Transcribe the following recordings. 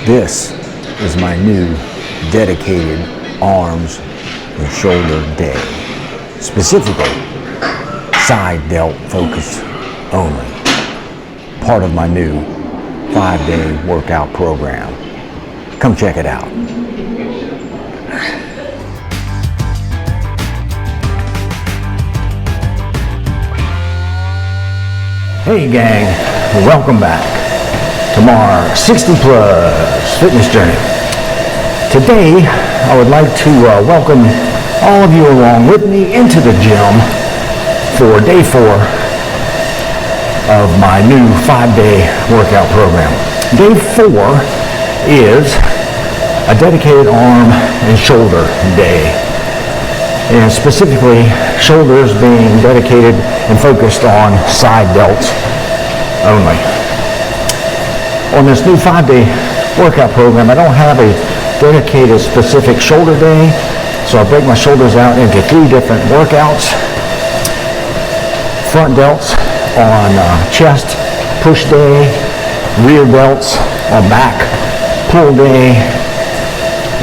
This is my new dedicated arms and shoulder day. Specifically, side delt focus only. Part of my new 5-day workout program. Come check it out. Hey gang, welcome back to our 60 plus fitness journey. Today, I would like to welcome all of you along with me into the gym for day 4 of my new 5-day workout program. Day 4 is a dedicated arm and shoulder day. And specifically, shoulders being dedicated and focused on side delts only. On this new 5-day workout program, I don't have a dedicated specific shoulder day, so I break my shoulders out into 3 different workouts. Front delts on chest push day, rear delts on back pull day,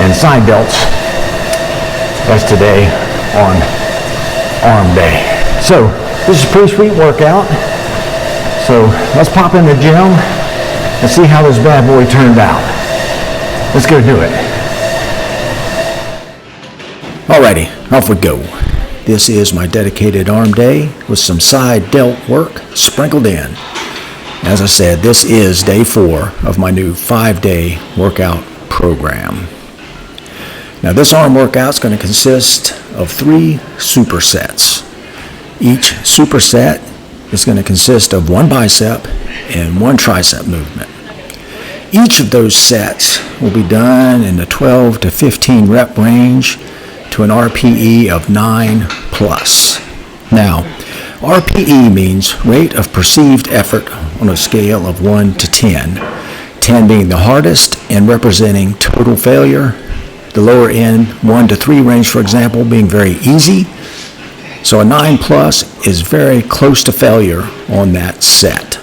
and side delts, that's today, on arm day. So this is a pretty sweet workout. So let's pop in the gym and see how this bad boy turned out. Let's go do it. Alrighty, off we go. This is my dedicated arm day with some side delt work sprinkled in. As I said, this is day 4 of my new 5-day workout program. Now this arm workout is going to consist of 3 supersets. Each superset is going to consist of 1 bicep and 1 tricep movement. Each of those sets will be done in the 12 to 15 rep range to an RPE of 9 plus. Now, RPE means rate of perceived effort on a scale of 1 to 10, 10 being the hardest and representing total failure. The lower end, 1 to 3 range, for example, being very easy. So a 9 plus is very close to failure on that set.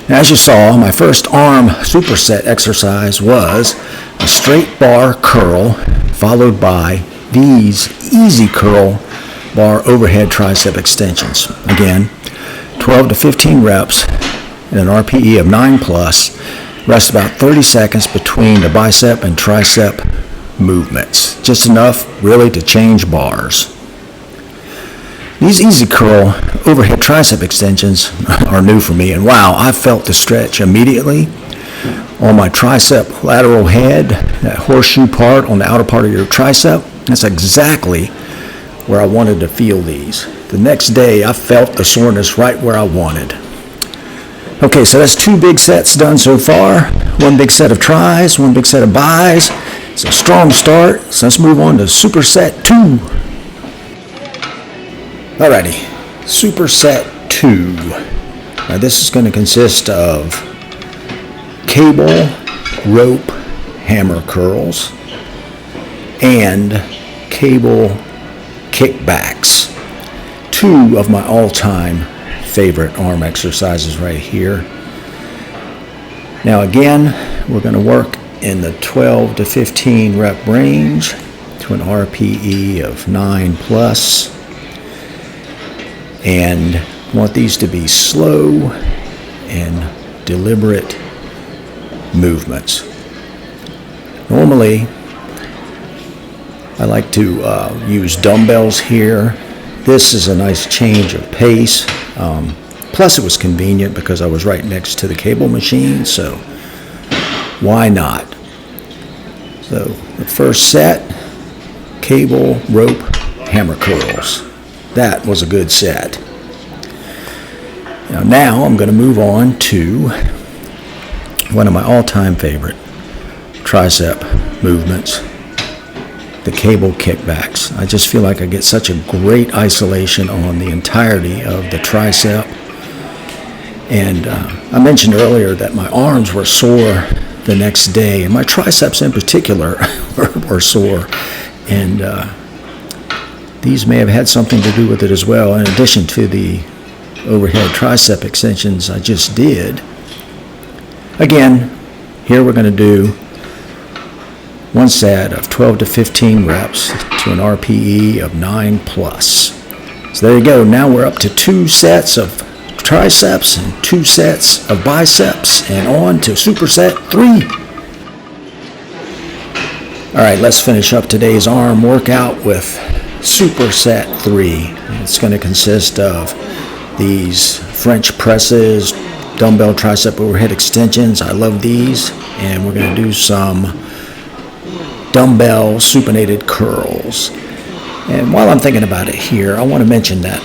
Now, as you saw, my first arm superset exercise was a straight bar curl followed by these easy curl bar overhead tricep extensions. Again, 12 to 15 reps and an RPE of 9 plus. Rest about 30 seconds between the bicep and tricep movements. Just enough really to change bars. These easy curl overhead tricep extensions are new for me, and wow, I felt the stretch immediately on my tricep lateral head, that horseshoe part on the outer part of your tricep. That's exactly where I wanted to feel these. The next day, I felt the soreness right where I wanted. Okay, so that's 2 big sets done so far. 1 big set of tries, 1 big set of buys. It's a strong start, so let's move on to superset 2. Alrighty, superset 2. Now this is going to consist of cable, rope, hammer curls, and cable kickbacks. 2 of my all-time favorite arm exercises right here. Now again, we're going to work in the 12 to 15 rep range to an RPE of 9 plus, and want these to be slow and deliberate movements. Normally, I like to use dumbbells here. This is a nice change of pace. Plus it was convenient because I was right next to the cable machine, so why not? So the first set, cable, rope, hammer curls. That was a good set. Now I'm going to move on to one of my all-time favorite tricep movements, the cable kickbacks. I just feel like I get such a great isolation on the entirety of the tricep. And I mentioned earlier that my arms were sore the next day, and my triceps in particular were sore. And these may have had something to do with it as well, in addition to the overhead tricep extensions I just did. Again, Here we're going to do one set of 12 to 15 reps to an RPE of 9 plus. So there you go. Now we're up to 2 sets of triceps and 2 sets of biceps, and on to superset 3. All right, let's finish up today's arm workout with superset 3. It's going to consist of these French presses, dumbbell tricep overhead extensions. I love these. And we're going to do some dumbbell supinated curls. And while I'm thinking about it here, I want to mention that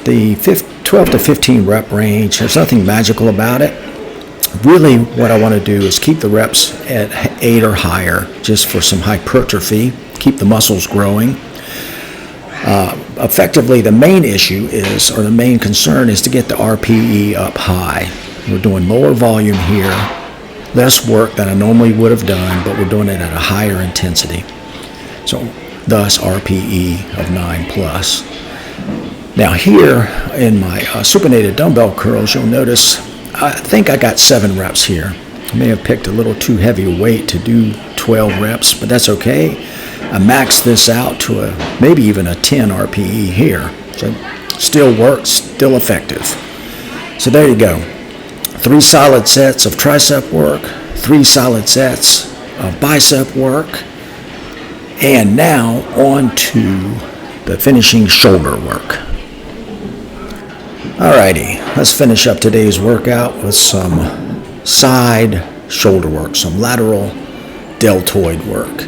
the 12 to 15 rep range, there's nothing magical about it. Really, what I want to do is keep the reps at 8 or higher, just for some hypertrophy, keep the muscles growing. Effectively, the main issue is, or the main concern is to get the RPE up high. We're doing lower volume here, less work than I normally would have done, but we're doing it at a higher intensity. So, thus RPE of 9 plus. Now here, in my supinated dumbbell curls, you'll notice I think I got 7 reps here. I may have picked a little too heavy a weight to do 12 reps, but that's okay. I maxed this out to maybe even a 10 RPE here. So still works, still effective. So there you go. 3 solid sets of tricep work, 3 solid sets of bicep work, and now on to the finishing shoulder work. Alrighty, let's finish up today's workout with some side shoulder work, some lateral deltoid work.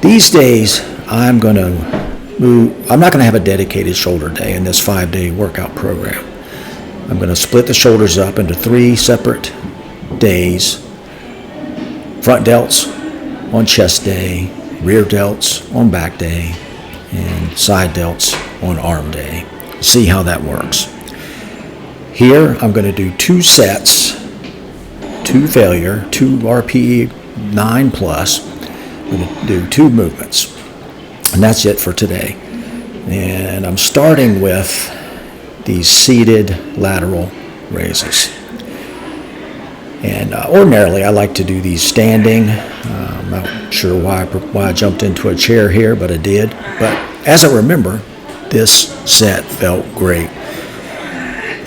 These days, I'm not going to have a dedicated shoulder day in this 5-day workout program. I'm going to split the shoulders up into 3 separate days. Front delts on chest day, rear delts on back day, and side delts on arm day. See how that works. Here, I'm going to do 2 sets, 2 failure, 2 RPE 9 plus. I'm going to do 2 movements. And that's it for today. And I'm starting with these seated lateral raises. And ordinarily, I like to do these standing. I'm not sure why I jumped into a chair here, but I did. But as I remember, this set felt great.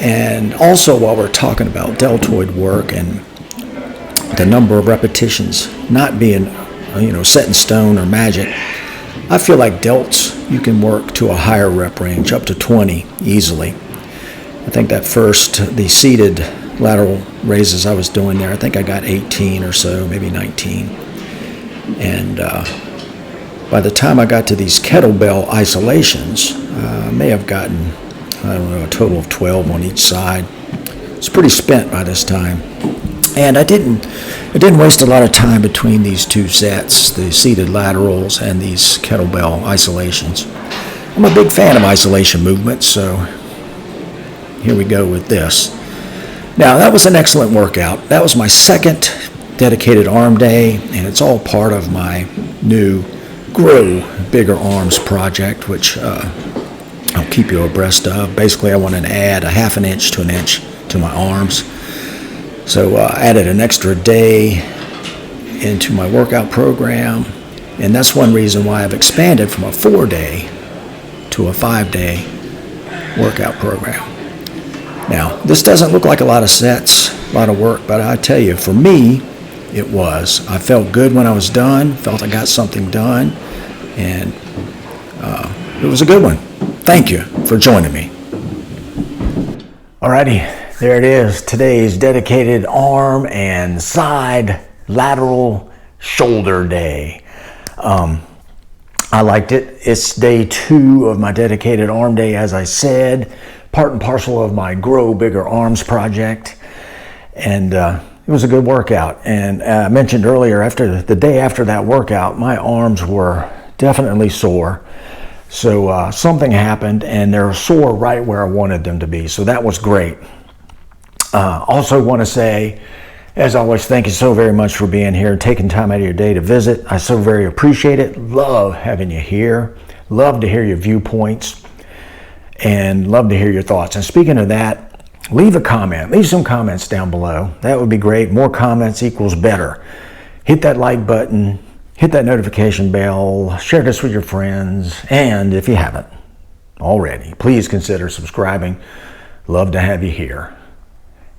And also, while we're talking about deltoid work and the number of repetitions not being, set in stone or magic, I feel like delts, you can work to a higher rep range, up to 20 easily. I think the seated lateral raises I was doing there, I think I got 18 or so, maybe 19. And by the time I got to these kettlebell isolations, I may have gotten, a total of 12 on each side. It's pretty spent by this time. And I didn't waste a lot of time between these 2 sets, the seated laterals and these kettlebell isolations. I'm a big fan of isolation movements, so here we go with this. Now, that was an excellent workout. That was my 2nd dedicated arm day, and it's all part of my new Grow Bigger Arms project, which I'll keep you abreast of. Basically, I want to add a 1/2 inch to an inch to my arms. So I added an extra day into my workout program, and that's one reason why I've expanded from a 4-day to a 5-day workout program. Now, this doesn't look like a lot of sets, a lot of work, but I tell you, for me, it was. I felt good when I was done, felt I got something done, and it was a good one. Thank you for joining me. Alrighty, there it is. Today's dedicated arm and side lateral shoulder day. I liked it. It's day 2 of my dedicated arm day, as I said, part and parcel of my Grow Bigger Arms project. And it was a good workout. And I mentioned earlier, the day after that workout, my arms were definitely sore. So something happened, and they're sore right where I wanted them to be. So that was great. Also want to say, as always, thank you so very much for being here and taking time out of your day to visit. I so very appreciate it. Love having you here. Love to hear your viewpoints and love to hear your thoughts. And speaking of that, leave a comment. Leave some comments down below. That would be great. More comments equals better. Hit that like button. Hit that notification bell. Share this with your friends. And if you haven't already, please consider subscribing. Love to have you here.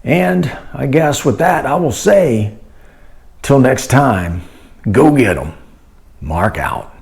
And I guess with that, I will say, till next time, go get 'em. Mark out.